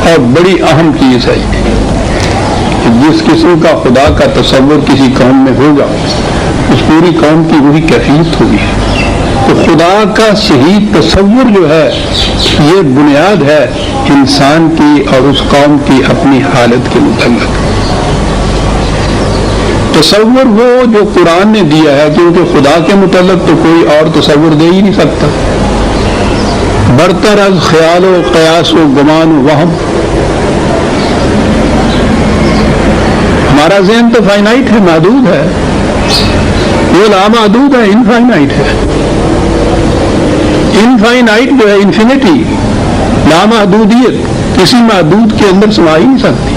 اور بڑی اہم چیز ہے کہ جس قسم کا خدا کا تصور کسی قوم میں ہوگا اس پوری قوم کی وہی کیفیت ہوگی. تو خدا کا صحیح تصور جو ہے یہ بنیاد ہے انسان کی اور اس قوم کی اپنی حالت کے متعلق. تصور وہ جو قرآن نے دیا ہے، کیونکہ خدا کے متعلق تو کوئی اور تصور دے ہی نہیں سکتا. برتر از خیال و قیاس و گمان و وہم. ہمارا ذہن تو فائنائٹ ہے، محدود ہے، وہ لامحدود ہے، انفائنائٹ ہے. انفائنائٹ جو ہے انفینٹی، لامحدودیت کسی محدود کے اندر سما ہی نہیں سکتی.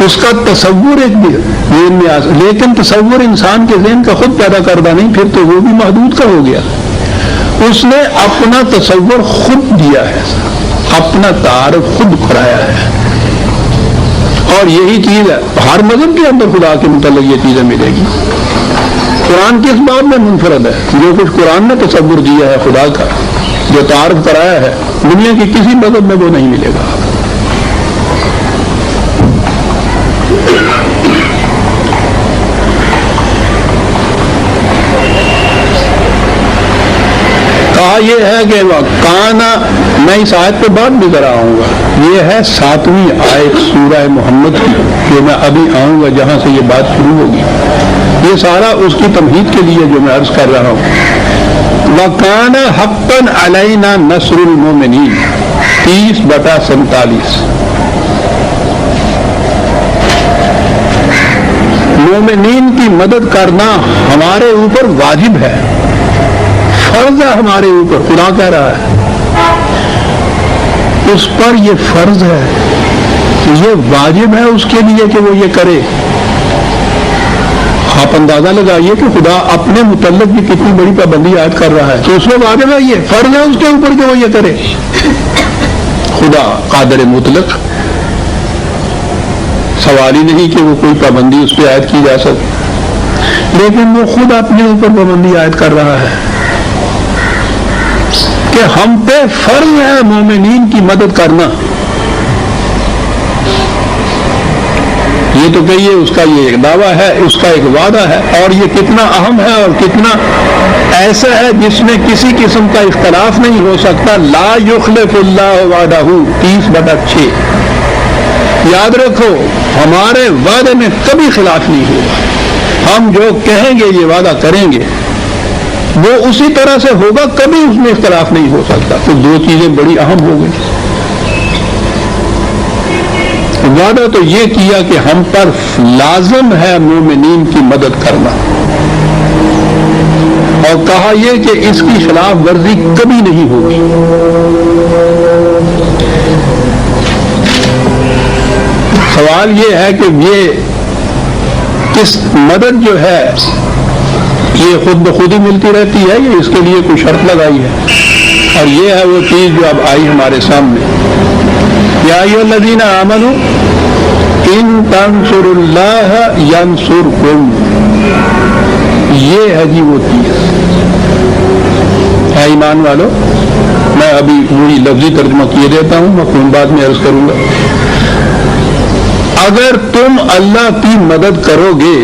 اس کا تصور ایک بھی ذہن میں لیکن تصور انسان کے ذہن کا خود پیدا کردہ نہیں، پھر تو وہ بھی محدود کا ہو گیا. اس نے اپنا تصور خود دیا ہے، اپنا تعارف خود کرایا ہے. اور یہی چیز ہے ہر مذہب کے اندر خدا کے متعلق یہ چیزیں ملے گی. قرآن کس بات میں منفرد ہے؟ جو کچھ قرآن نے تصور دیا ہے خدا کا، جو تعارف کرایا ہے، دنیا کے کسی مذہب میں وہ نہیں ملے گا. کہا یہ ہے کہ کانا، میں اس آیت پہ بعد بھی ذرا آؤں گا. یہ ہے 7ویں آیت سورہ محمد کی جو میں ابھی آؤں گا، جہاں سے یہ بات شروع ہوگی. یہ سارا اس کی تمہید کے لیے جو میں عرض کر رہا ہوں. وَكَانَ حَقًّا عَلَيْنَا نَصْرُ الْمُؤْمِنِينَ 30/47. مومنین کی مدد کرنا ہمارے اوپر واجب ہے، فرض ہے ہمارے اوپر. خدا کہہ رہا ہے اس پر یہ فرض ہے، یہ واجب ہے اس کے لیے کہ وہ یہ کرے. آپ اندازہ لگائیے کہ خدا اپنے متعلق بھی کتنی بڑی پابندی عائد کر رہا ہے. تو اس میں واجب ہے، یہ فرض ہے اس کے اوپر کہ وہ یہ کرے. خدا قادر مطلق، سوال ہی نہیں کہ وہ کوئی پابندی اس پہ عائد کی جا سکے، لیکن وہ خود اپنے اوپر پابندی عائد کر رہا ہے کہ ہم پہ فرض ہے مومنین کی مدد کرنا. یہ تو کہیے اس کا یہ ایک دعویٰ ہے، اس کا ایک وعدہ ہے، اور یہ کتنا اہم ہے اور کتنا ایسا ہے جس میں کسی قسم کا اختلاف نہیں ہو سکتا. لا یخلف اللہ وعدہ 30/6. یاد رکھو ہمارے وعدے میں کبھی خلاف نہیں ہوگا. ہم جو کہیں گے یہ وعدہ کریں گے وہ اسی طرح سے ہوگا، کبھی اس میں اختلاف نہیں ہو سکتا. تو دو چیزیں بڑی اہم ہو گئی. وعدہ تو یہ کیا کہ ہم پر لازم ہے مومنین کی مدد کرنا، اور کہا یہ کہ اس کی خلاف ورزی کبھی نہیں ہوگی. سوال یہ ہے کہ یہ کس مدد جو ہے یہ خود بخود ہی ملتی رہتی ہے یا اس کے لیے کوئی شرط لگائی ہے؟ اور یہ ہے وہ چیز جو اب آئی ہمارے سامنے. یا ایھا الذین آمنوا ان تنصروا اللہ ینصرکم. یہ ہے جی وہ چیز ہے. ایمان والو، میں ابھی وہی لفظی ترجمہ کیے دیتا ہوں، مفہوم بعد میں عرض کروں گا. اگر تم اللہ کی مدد کرو گے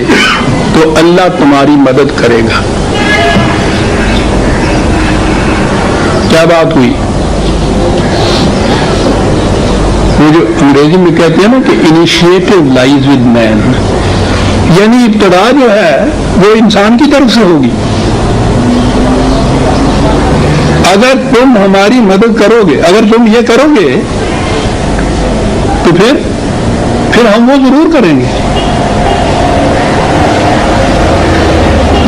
تو اللہ تمہاری مدد کرے گا. کیا بات ہوئی؟ وہ جو انگریزی میں کہتے ہیں نا کہ انیشیٹو لائز ود مین، یعنی ابتدا جو ہے وہ انسان کی طرف سے ہوگی. اگر تم ہماری مدد کرو گے، اگر تم یہ کرو گے تو پھر ہم وہ ضرور کریں گے.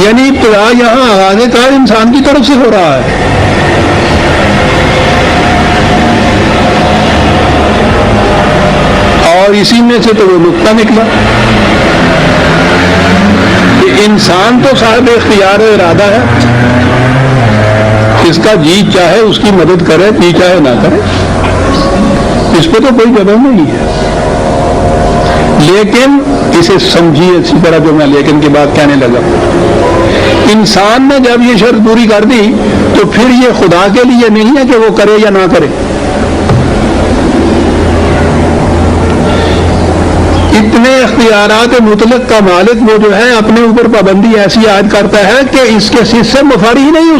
یعنی ابتدا یہاں آغاز کار انسان کی طرف سے ہو رہا ہے. اور اسی میں سے تو وہ نقطہ نکلا کہ انسان تو صاحب اختیار و ارادہ ہے، اس کا جی چاہے اس کی مدد کرے، جی چاہے نہ کرے، اس پہ تو کوئی جبر نہیں ہے. لیکن اسے سمجھیے اسی طرح جو میں لیکن کے بعد کہنے لگا انسان نے جب یہ شرط پوری کر دی تو پھر یہ خدا کے لیے نہیں ہے کہ وہ کرے یا نہ کرے. اتنے اختیارات مطلق کا مالک وہ جو ہے اپنے اوپر پابندی ایسی عائد کرتا ہے کہ اس کے سے مفر ہی نہیں,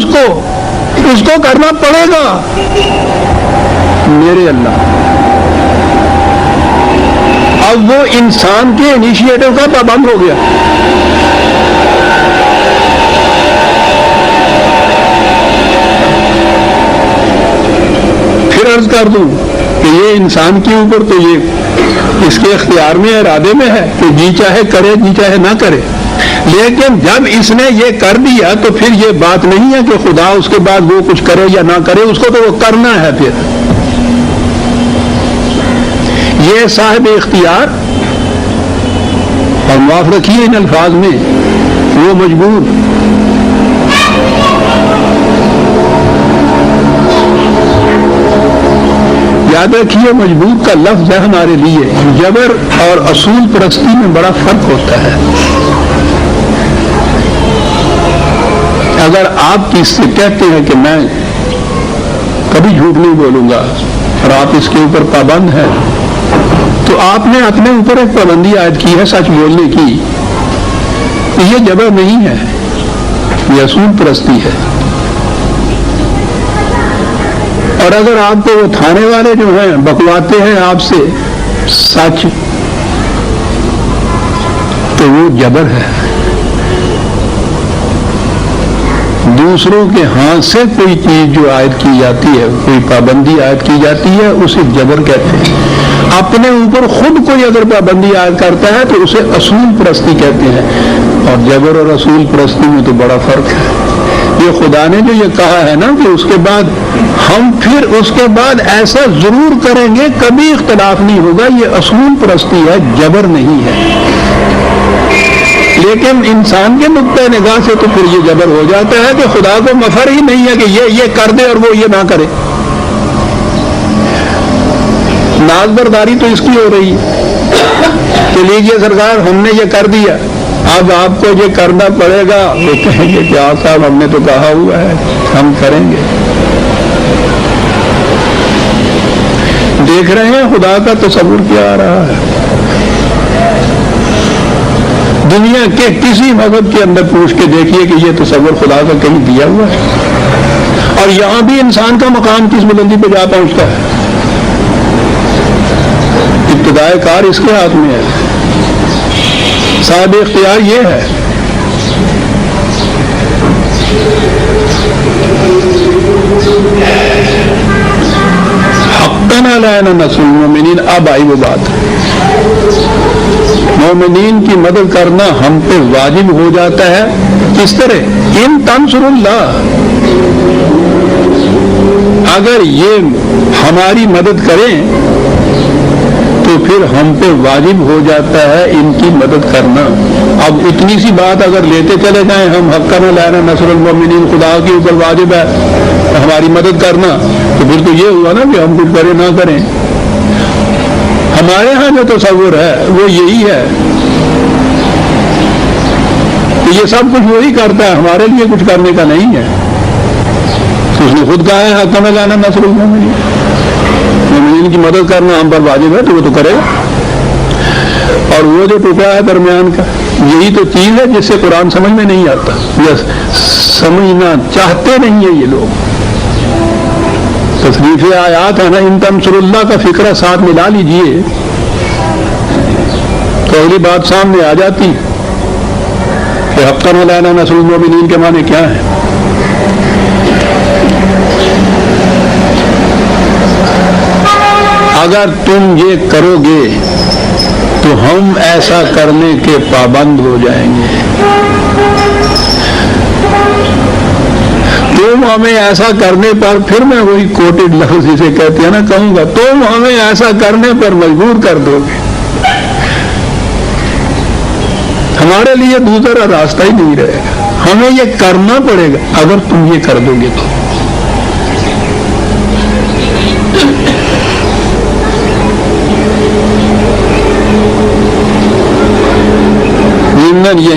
اس کو کرنا پڑے گا. میرے اللہ, اب وہ انسان کے انیشیٹو کا پابند ہو گیا. پھر عرض کر دوں کہ یہ انسان کے اوپر تو یہ اس کے اختیار میں ارادے میں ہے کہ جی چاہے کرے جی چاہے نہ کرے, لیکن جب اس نے یہ کر دیا تو پھر یہ بات نہیں ہے کہ خدا اس کے بعد وہ کچھ کرے یا نہ کرے, اس کو تو وہ کرنا ہے. پھر یہ صاحب اختیار, اور معاف رکھیے ان الفاظ میں, وہ مجبور. یاد رکھیے مجبور کا لفظ ہے ہمارے لیے. جبر اور اصول پرستی میں بڑا فرق ہوتا ہے. اگر آپ کس سے کہتے ہیں کہ میں کبھی جھوٹ نہیں بولوں گا اور آپ اس کے اوپر پابند ہیں, تو آپ نے اپنے اوپر ایک پابندی عائد کی ہے سچ بولنے کی. یہ جبر نہیں ہے, یہ اصول پرستی ہے. اور اگر آپ کو وہ تھانے والے جو ہیں بکواتے ہیں آپ سے سچ, تو وہ جبر ہے. دوسروں کے ہاتھ سے کوئی چیز جو عائد کی جاتی ہے, کوئی پابندی عائد کی جاتی ہے, اسے جبر کہتے ہیں. اپنے اوپر خود کوئی اگر پابندی عائد کرتا ہے تو اسے اصول پرستی کہتے ہیں. اور جبر اور اصول پرستی میں تو بڑا فرق ہے. یہ خدا نے جو یہ کہا ہے نا کہ اس کے بعد ہم پھر اس کے بعد ایسا ضرور کریں گے, کبھی اختلاف نہیں ہوگا, یہ اصول پرستی ہے, جبر نہیں ہے. لیکن انسان کے نقطۂ نگاہ سے تو پھر یہ جبر ہو جاتا ہے کہ خدا کو مفر ہی نہیں ہے کہ یہ کر دے اور وہ یہ نہ کرے. ناز برداری تو اس کی ہو رہی ہے کہ لیجیے سرکار ہم نے یہ کر دیا, اب آپ کو یہ کرنا پڑے گا. وہ کہیں گے کہ آپ صاحب ہم نے تو کہا ہوا ہے ہم کریں گے. دیکھ رہے ہیں خدا کا تصور کیا آ رہا ہے. دنیا کے کسی مذہب کے اندر پوچھ کے دیکھیے کہ یہ تصور خدا کا کہیں دیا ہوا ہے. اور یہاں بھی انسان کا مقام کس بلندی پہ جا پہنچتا ہے. ابتدائے کار اس کے ہاتھ میں ہے, صاحب اختیار یہ ہے. حقاً علینا نصر المؤمنین. اب آئی وہ بات, مومنین کی مدد کرنا ہم پہ واجب ہو جاتا ہے. کس طرح؟ ان تنصر اللہ, اگر یہ ہماری مدد کریں تو پھر ہم پہ واجب ہو جاتا ہے ان کی مدد کرنا. اب اتنی سی بات اگر لیتے چلے جائیں ہم حقاً علینا نصر المؤمنین, خدا کے اوپر واجب ہے ہماری مدد کرنا, تو پھر تو یہ ہوا نا کہ ہم کچھ کریں نہ کریں. ہمارے ہاں جو تصور ہے وہ یہی ہے کہ یہ سب کچھ وہی کرتا ہے, ہمارے لیے کچھ کرنے کا نہیں ہے. اس نے خود کہا ہے حقاً علینا نصر المؤمنین, مومنین کی مدد کرنا ہم پر واجب ہے, تو وہ تو کرے گا. اور وہ جو ٹکڑا ہے درمیان کا, یہی تو چیز ہے جس سے قرآن سمجھ میں نہیں آتا, یا سمجھنا چاہتے نہیں ہیں یہ لوگ. تصریف آیات ہے نا, ان تنصر اللہ کا فکرہ ساتھ ملا لیجئے تو اگلی بات سامنے آ جاتی کہ حقاً علینا نصر المؤمنین کے معنی کیا ہے. اگر تم یہ کرو گے تو ہم ایسا کرنے کے پابند ہو جائیں گے. تم ہمیں ایسا کرنے پر, پھر میں وہی کوٹڈ لفظ جسے کہتے ہیں نا کہوں گا, تم ہمیں ایسا کرنے پر مجبور کر دو گے. ہمارے لیے دوسرا راستہ ہی نہیں رہے گا, ہمیں یہ کرنا پڑے گا اگر تم یہ کر دو گے تو. یہی